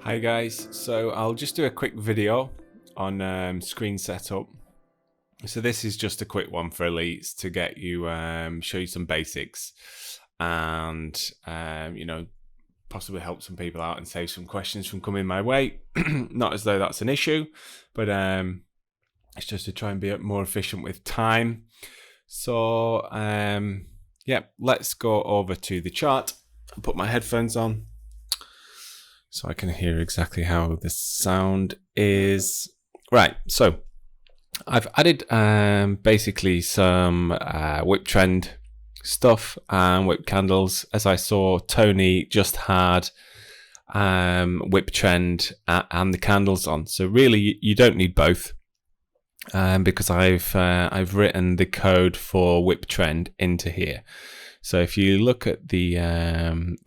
Hi guys, so I'll just do a quick video on screen setup. So this is just a quick one for elites to get you, show you some basics and, possibly help some people out and save some questions from coming my way. Not as though that's an issue, but it's just to try and be more efficient with time. So yeah, let's go over to the chart. I'll put my headphones on so I can hear exactly how the sound is. Right, so I've added basically some WhippTrend stuff and WhippCandles. As I saw, Tony just had WhippTrend and the candles on. So really, you don't need both because I've written the code for WhippTrend into here. So if you look at the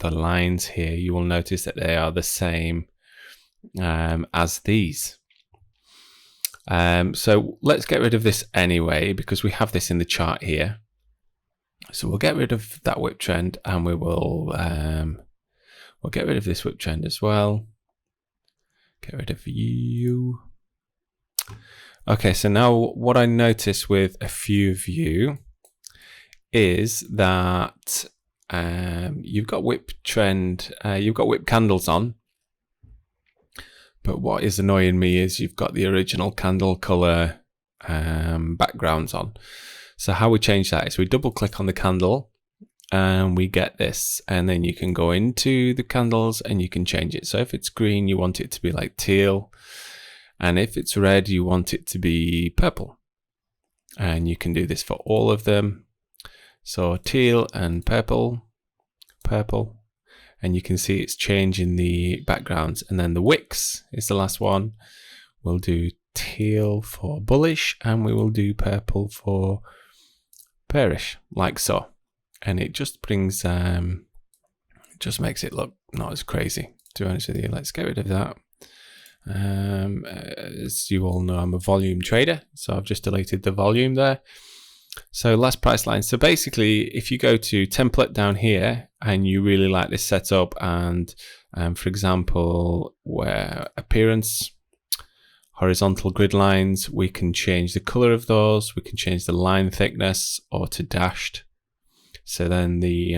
lines here, you will notice that they are the same as these. So let's get rid of this anyway, because we have this in the chart here. So we'll get rid of that WhippTrend, and we will we'll get rid of this WhippTrend as well. Get rid of you. Okay, so now what I notice with a few of you is that you've got WhippTrend, you've got WhippCandles on, but what is annoying me is you've got the original candle color backgrounds on. So how we change that is we double click on the candle and we get this, and then you can go into the candles and you can change it. So if it's green, you want it to be like teal, and if it's red, you want it to be purple. And you can do this for all of them. So teal and purple, purple, and you can see it's changing the backgrounds. And then the wicks is the last one. We'll do teal for bullish, and we will do purple for bearish, like so. And it just brings, just makes it look not as crazy, to be honest with you. Let's get rid of that. As you all know, I'm a volume trader, so I've just deleted the volume there. So last price line. So basically, if you go to template down here and you really like this setup, and for example, where appearance, horizontal grid lines, we can change the color of those. We can change the line thickness or to dashed. So then the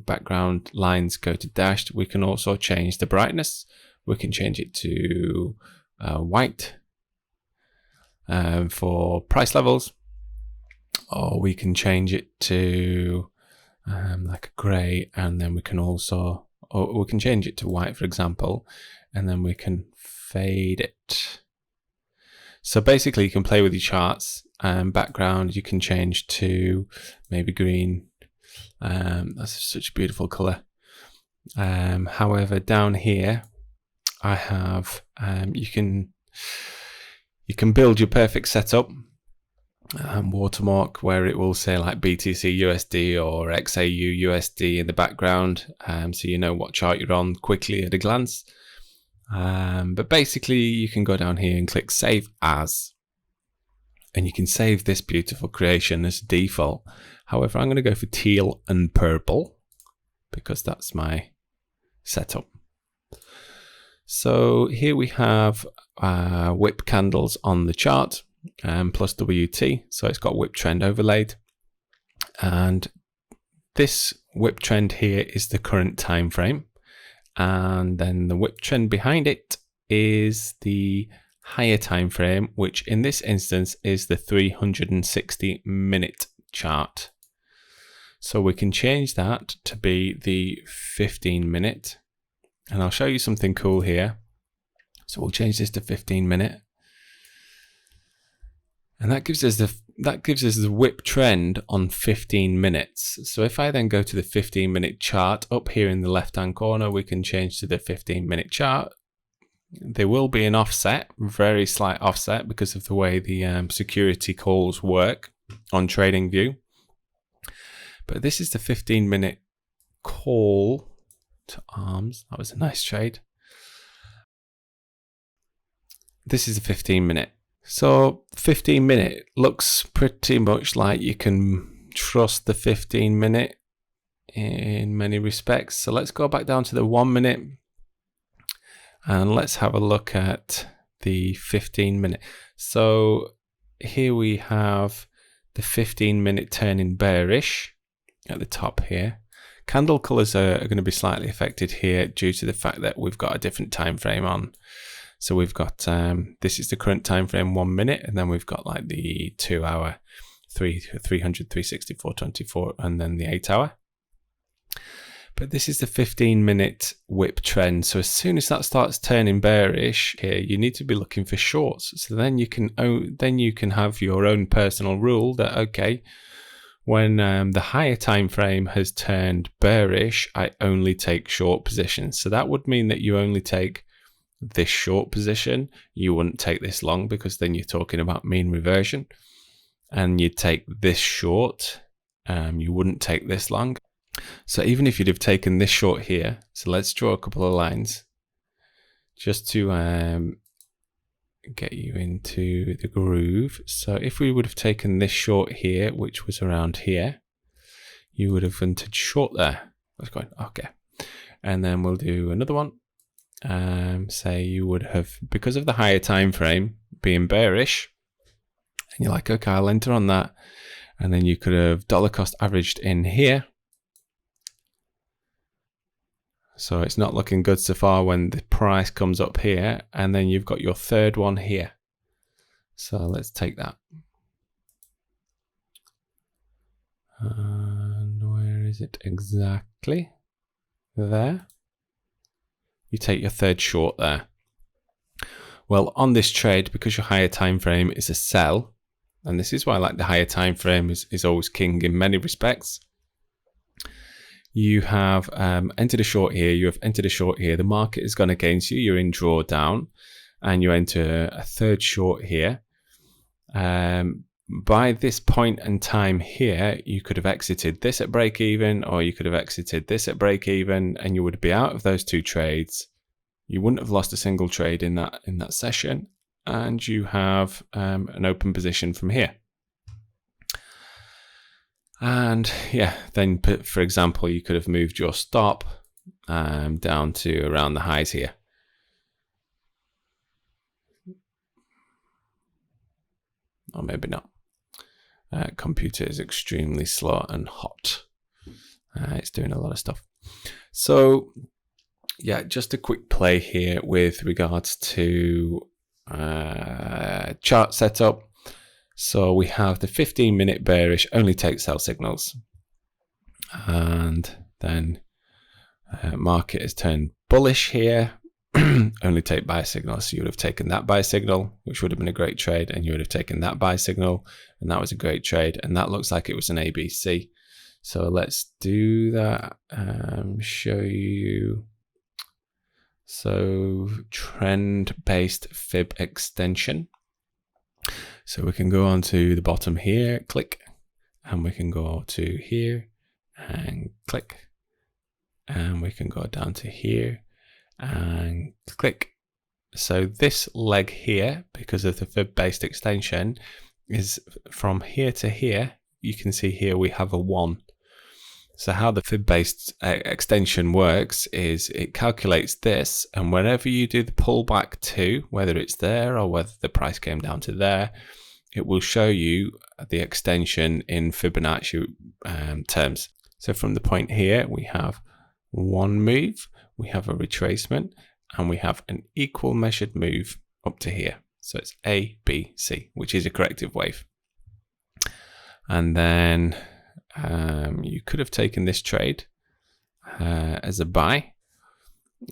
background lines go to dashed. We can also change the brightness. We can change it to white for price levels. Or we can change it to like a gray, and then we can also, or we can change it to white, for example, and then we can fade it. So basically you can play with your charts. Background you can change to maybe green. That's such a beautiful color. However, down here I have you can build your perfect setup. Watermark where it will say like BTC USD or XAU USD in the background, so you know what chart you're on quickly at a glance. But basically you can go down here and click save as, and you can save this beautiful creation as default. However, I'm going to go for teal and purple because that's my setup. So here we have WhippCandles on the chart. Plus WT, so it's got WhippTrend overlaid, and this WhippTrend here is the current time frame, and then the WhippTrend behind it is the higher time frame, which in this instance is the 360-minute chart. So we can change that to be the 15-minute, and I'll show you something cool here. So we'll change this to 15-minute. And that gives us the WhippTrend on 15 minutes. So if I then go to the 15-minute chart up here in the left-hand corner, we can change to the 15-minute chart. There will be an offset, very slight offset, because of the way the security calls work on TradingView. But this is the 15-minute call to arms. That was a nice trade. This is the 15-minute. So 15-minute looks pretty much like you can trust the 15-minute in many respects. So let's go back down to the 1 minute. And let's have a look at the 15-minute. So here we have the 15-minute turning bearish at the top here. Candle colors are going to be slightly affected here due to the fact that we've got a different time frame on. So we've got this is the current time frame, 1 minute, and then we've got like the 2 hour, 300, 360, 424, and then the 8 hour. But this is the 15-minute whip trend. So as soon as that starts turning bearish here, you need to be looking for shorts. So then you can have your own personal rule that, okay, when the higher time frame has turned bearish, I only take short positions. So that would mean that you only take this short position. You wouldn't take this long, because then you're talking about mean reversion. And you'd take this short. You wouldn't take this long. So even if you'd have taken this short here, so let's draw a couple of lines just to get you into the groove. So if we would have taken this short here, which was around here, you would have entered short there. That's going okay. And then we'll do another one. Say you would have, because of the higher time frame being bearish, and you're like, okay, I'll enter on that. And then you could have dollar cost averaged in here. So it's not looking good so far when the price comes up here, and then you've got your third one here. So let's take that. And where is it exactly? There. You take your third short there. Well, on this trade, because your higher time frame is a sell, and this is why I like the higher time frame is always king in many respects. You have entered a short here, you have entered a short here, the market has gone against you, you're in drawdown, and you enter a third short here. By this point in time here, you could have exited this at break even, or you could have exited this at break even, and you would be out of those two trades. You wouldn't have lost a single trade in that session, and you have an open position from here. And yeah, then for example, you could have moved your stop down to around the highs here. Or maybe not. Computer is extremely slow and hot. It's doing a lot of stuff. So yeah, just a quick play here with regards to chart setup. So we have the 15-minute bearish only takes sell signals, and then market has turned bullish here, only take buy signals. So you would have taken that buy signal, which would have been a great trade, and you would have taken that buy signal, and that was a great trade, and that looks like it was an ABC. So let's do that. Show you. So trend-based fib extension. So we can go on to the bottom here, click, and we can go to here and click, and we can go down to here and click. So this leg here, because of the fib-based extension, is from here to here. You can see here we have a 1. So how the fib-based extension works is it calculates this, and wherever you do the pullback to, whether it's there or whether the price came down to there, it will show you the extension in Fibonacci terms. So from the point here, we have one move, we have a retracement, and we have an equal measured move up to here. So it's A, B, C, which is a corrective wave. And then you could have taken this trade as a buy,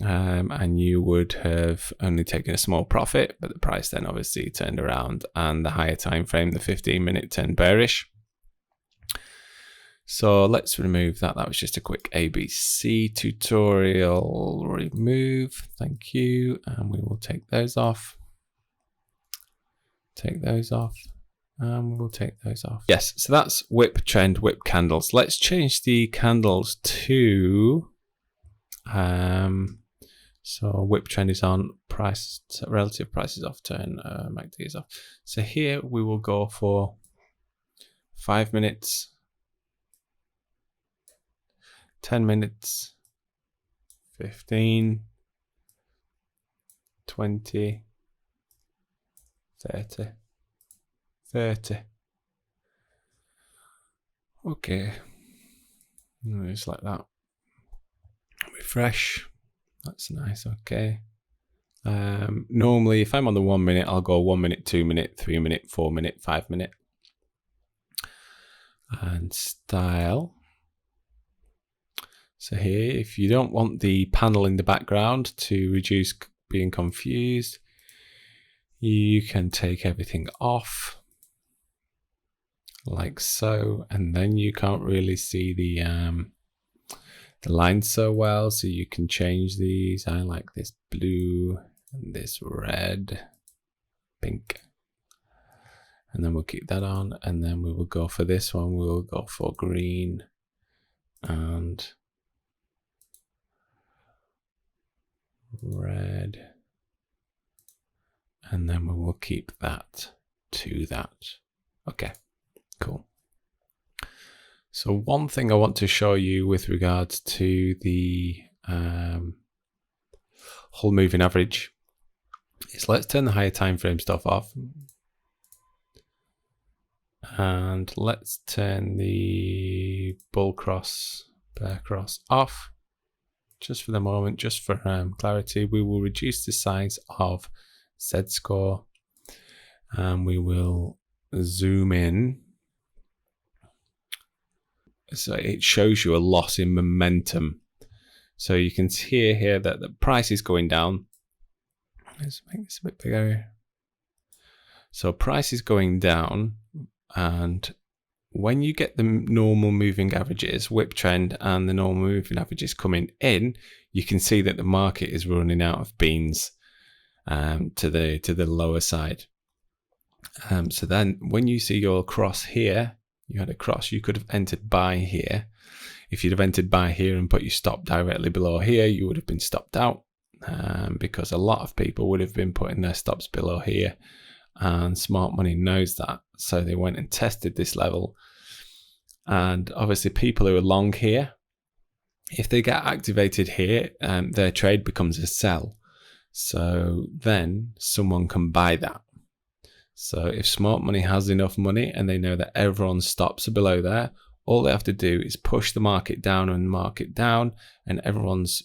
and you would have only taken a small profit, but the price then obviously turned around, and the higher time frame, the 15-minute, turned bearish. So let's remove that. That was just a quick ABC tutorial. Remove, thank you, and we will take those off. Take those off. We'll take those off. Yes, so that's WhippTrend, WhippCandles. Let's change the candles to so WhippTrend is on, price relative prices off, turn MACD is off. So here we will go for 5 minutes, 10 minutes, 15, 20, 30, 30. Okay, just like that. Refresh. That's nice. Okay. Normally, if I'm on the 1 minute, I'll go 1 minute, 2 minute, 3 minute, 4 minute, 5 minute. And style. So here, if you don't want the panel in the background to reduce being confused, you can take everything off like so, and then you can't really see the lines so well, so you can change these. I like this blue and this red, pink, and then we'll keep that on, and then we will go for this one. We'll go for green and red, and then we will keep that to that. Okay, cool. So one thing I want to show you with regards to the whole moving average is, let's turn the higher time frame stuff off, and let's turn the bull cross, bear cross off just for the moment, just for clarity. We will reduce the size of Z-score, and we will zoom in. So it shows you a loss in momentum. So you can see here that the price is going down. Let's make this a bit bigger. So price is going down, and when you get the normal moving averages, WhippTrend, and the normal moving averages coming in, you can see that the market is running out of beans to the lower side. So then when you see your cross here, you had a cross, you could have entered buy here. If you'd have entered buy here and put your stop directly below here, you would have been stopped out, because a lot of people would have been putting their stops below here, and smart money knows that. So they went and tested this level, and obviously people who are long here, if they get activated here, their trade becomes a sell. So then someone can buy that. So if smart money has enough money and they know that everyone's stops are below there, all they have to do is push the market down and market down, and everyone's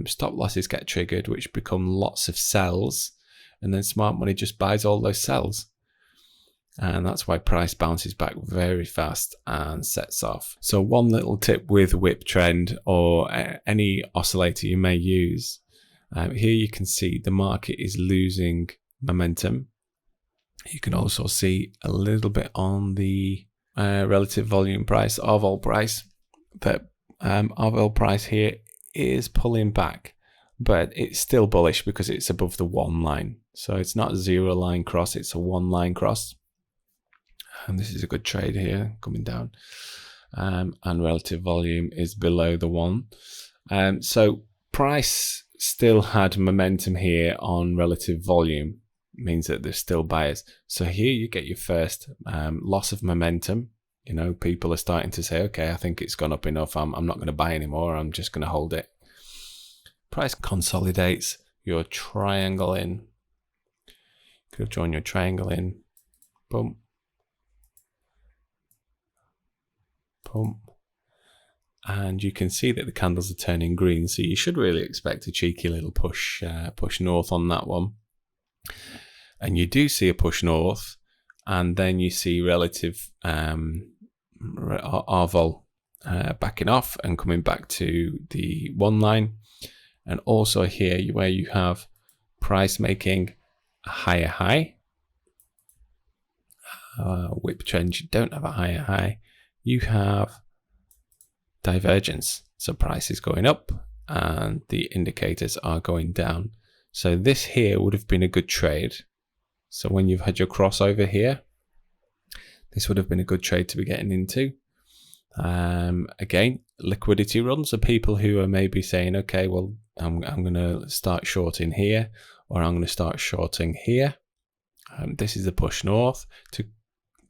stop losses get triggered, which become lots of sells, and then smart money just buys all those sells. And that's why price bounces back very fast and sets off. So one little tip with WhippTrend or any oscillator you may use, here you can see the market is losing momentum. You can also see a little bit on the relative volume price, RVOL price, that RVOL price here is pulling back, but it's still bullish because it's above the 1 line. So it's not a 0 line cross, it's a 1 line cross. And this is a good trade here coming down. And relative volume is below the 1. So price still had momentum here on relative volume. Means that there's still buyers. So here you get your first loss of momentum. You know, people are starting to say, okay, I think it's gone up enough. I'm not going to buy anymore. I'm just going to hold it. Price consolidates, your triangle in. Could have drawn your triangle in. Boom. Boom. And you can see that the candles are turning green. So you should really expect a cheeky little push north on that one. And you do see a push north, and then you see relative RVOL backing off and coming back to the 1 line. And also here where you have price making a higher high. WhippTrend, you don't have a higher high. You have divergence. So price is going up and the indicators are going down. So this here would have been a good trade. So when you've had your crossover here, this would have been a good trade to be getting into. Again, liquidity runs are people who are maybe saying, okay, well, I'm going to start shorting here, or I'm going to start shorting here. This is a push north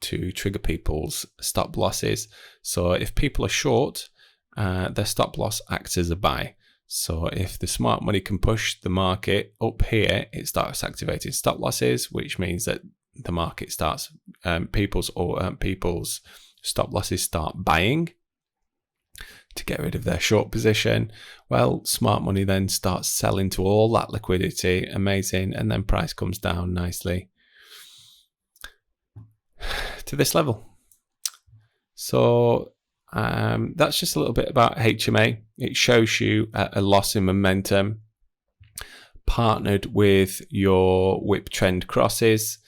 to trigger people's stop losses. So if people are short, their stop loss acts as a buy. So if the smart money can push the market up here, it starts activating stop losses, which means that the market starts, people's stop losses start buying to get rid of their short position. Well, smart money then starts selling to all that liquidity, amazing, and then price comes down nicely to this level. So that's just a little bit about HMA. It shows you a loss in momentum partnered with your WhippTrend crosses.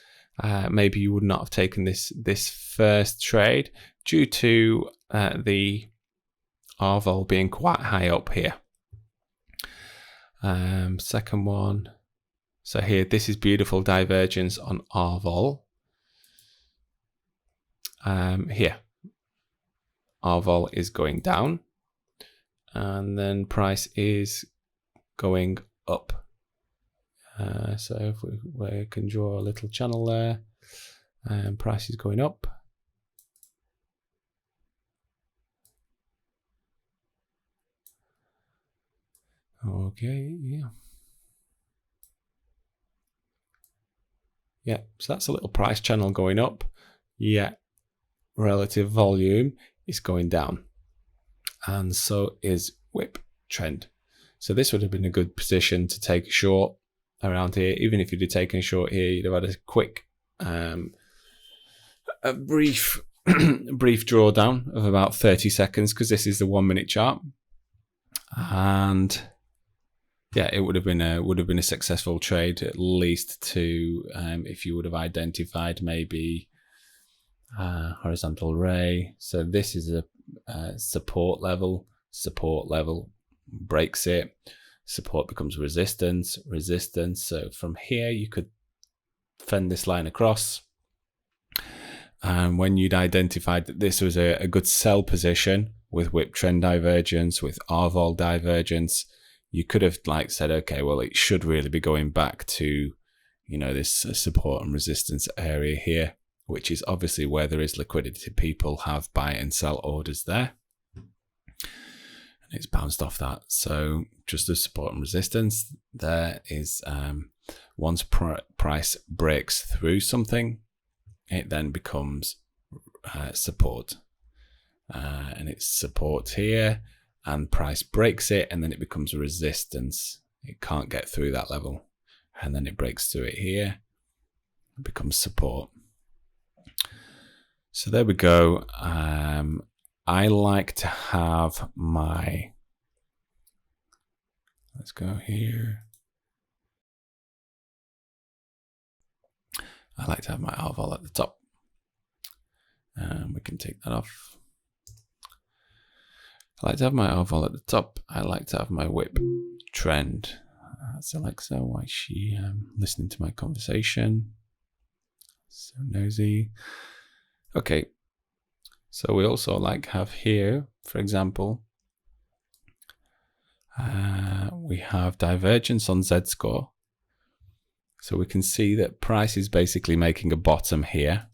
Maybe you would not have taken this first trade due to the RVOL being quite high up here. Second one. So here, this is beautiful divergence on RVOL. Here, RVOL is going down, and then price is going up. So if we can draw a little channel there, and price is going up. Okay, yeah. Yeah, so that's a little price channel going up. Yeah, relative volume is going down. And so is WhippTrend. So this would have been a good position to take a short around here. Even if you'd have taken a short here, you'd have had a quick, a brief drawdown of about 30 seconds, because this is the 1 minute chart. And yeah, it would have been a successful trade, at least to if you would have identified maybe horizontal ray. So this is a support level, breaks it, support becomes resistance. So from here you could fend this line across, and when you'd identified that this was a good sell position with WhippTrend divergence, with RVOL divergence, you could have like said, okay, well, it should really be going back to, you know, this support and resistance area here, which is obviously where there is liquidity. People have buy and sell orders there, and it's bounced off that. So just the support and resistance there is, once price breaks through something, it then becomes support, and it's support here, and price breaks it, and then it becomes a resistance. It can't get through that level, and then it breaks through it here, it becomes support. So there we go. I like to have my, let's go here. I like to have my RVOL at the top. We can take that off. I like to have my RVOL at the top. I like to have my WhippTrend. That's Alexa. Why is she listening to my conversation? So nosy. Okay. So we also like have here, for example, we have divergence on Z-score. So we can see that price is basically making a bottom here.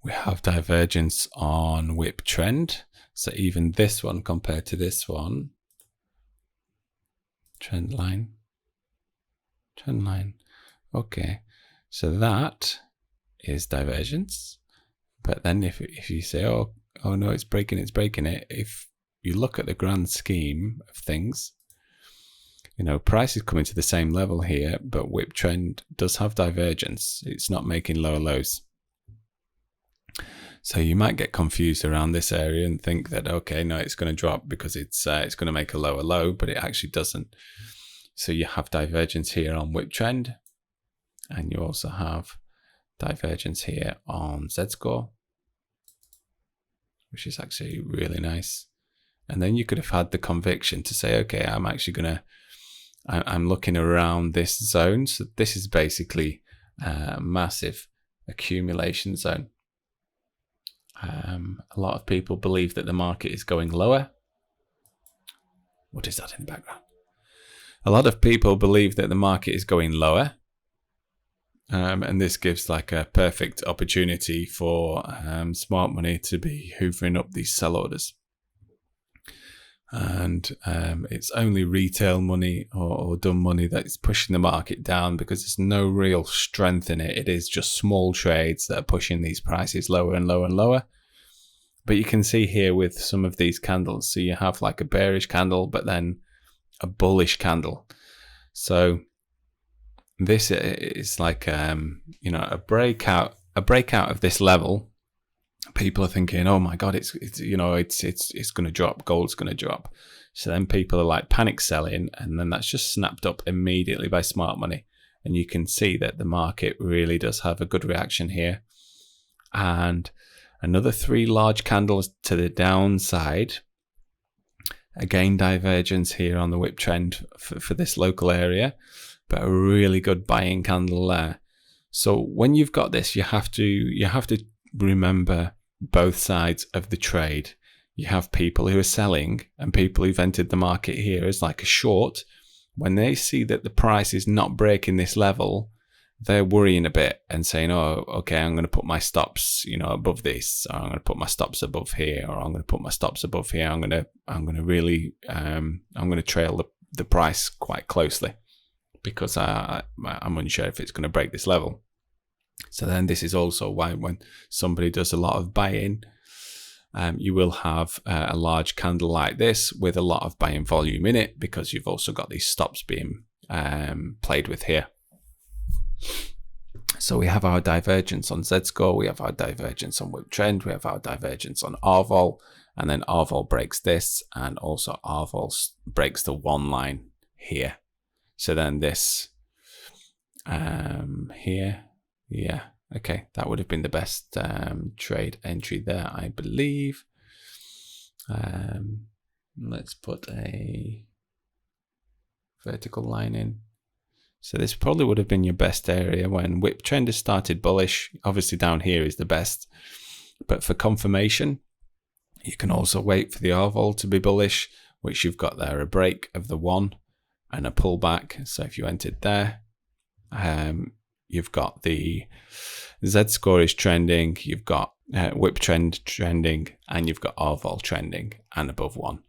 We have divergence on WhippTrend. So even this one compared to this one, trend line. Okay, so that is divergence. But then if you say, oh no, it's breaking it. If you look at the grand scheme of things, you know, price is coming to the same level here, but WhippTrend does have divergence. It's not making lower lows. So you might get confused around this area and think that, okay, no, it's going to drop because it's going to make a lower low, but it actually doesn't. So you have divergence here on WhippTrend, and you also have divergence here on Z-score, which is actually really nice. And then you could have had the conviction to say, okay, I'm actually I'm looking around this zone. So this is basically a massive accumulation zone. A lot of people believe that the market is going lower. What is that in the background? A lot of people believe that the market is going lower. And this gives like a perfect opportunity for smart money to be hoovering up these sell orders. And it's only retail money or dumb money that's pushing the market down, because there's no real strength in it. It is just small trades that are pushing these prices lower and lower and lower. But you can see here with some of these candles, so you have like a bearish candle, but then a bullish candle. So this is like you know, a breakout of this level. People are thinking, oh my god, it's you know, it's going to drop, gold's going to drop. So then people are like panic selling, and then that's just snapped up immediately by smart money. And you can see that the market really does have a good reaction here. And another 3 large candles to the downside. Again, divergence here on the WhippTrend for this local area, but a really good buying candle there. So when you've got this, you have to remember both sides of the trade. You have people who are selling and people who've entered the market here as like a short. When they see that the price is not breaking this level, they're worrying a bit and saying, oh, okay, I'm going to put my stops, you know, above this, or I'm going to put my stops above here, or I'm going to put my stops above here. I'm going to really, I'm going to trail the price quite closely, because I'm unsure if it's going to break this level. So then this is also why when somebody does a lot of buying, you will have a large candle like this with a lot of buying volume in it, because you've also got these stops being played with here. So we have our divergence on Z-score, we have our divergence on WhippTrend, we have our divergence on RVOL, and then RVOL breaks this, and also RVOL breaks the 1 line here. So then this here, yeah, okay, that would have been the best trade entry there, I believe. Let's put a vertical line in. So this probably would have been your best area when WhippTrend has started bullish. Obviously down here is the best, but for confirmation, you can also wait for the RVOL to be bullish, which you've got there a break of the 1 and a pullback. So if you entered there, you've got the Z-score is trending, you've got WhippTrend trending, and you've got RVOL trending and above 1.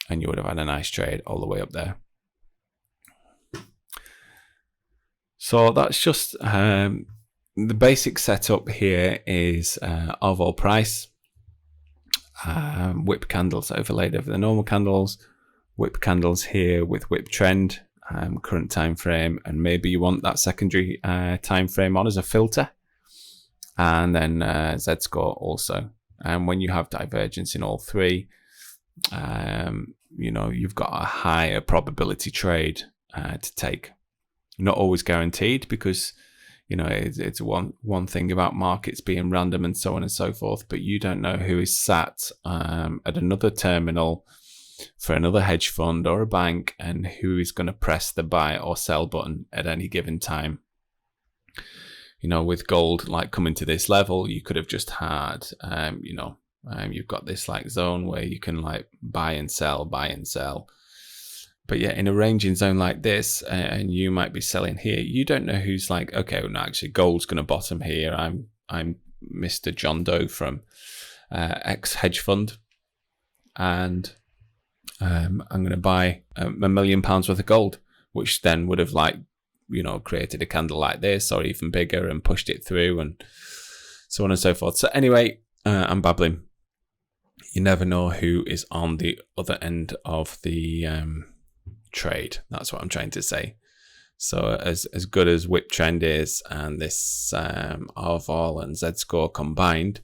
And you would have had a nice trade all the way up there. So that's just the basic setup here is RVOL price, whip candles overlaid over the normal candles, whip candles here with WhippTrend, current time frame, and maybe you want that secondary time frame on as a filter, and then Z-score also. And when you have divergence in all 3, you know, you've got a higher probability trade to take. Not always guaranteed, because you know it's one thing about markets being random and so on and so forth, but you don't know who is sat at another terminal for another hedge fund or a bank, and who is going to press the buy or sell button at any given time. You know, with gold like coming to this level, you could have just had you know, you've got this like zone where you can like buy and sell. But yeah, in a ranging zone like this, and you might be selling here, you don't know who's like, okay, well, no, actually gold's going to bottom here. I'm Mr. John Doe from X hedge fund, and I'm going to buy £1 million worth of gold, which then would have like, you know, created a candle like this or even bigger and pushed it through and so on and so forth. So anyway, I'm babbling. You never know who is on the other end of the trade. That's what I'm trying to say. So as good as WhippTrend is, and this RVOL and Z-score combined,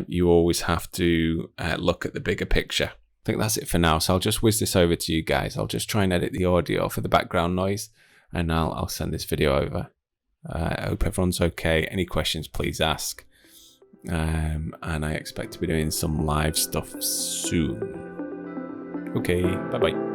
you always have to look at the bigger picture. I think that's it for now. So I'll just whiz this over to you guys. I'll just try and edit the audio for the background noise, and I'll send this video over. I hope everyone's okay. Any questions, please ask. And I expect to be doing some live stuff soon. Okay, bye-bye.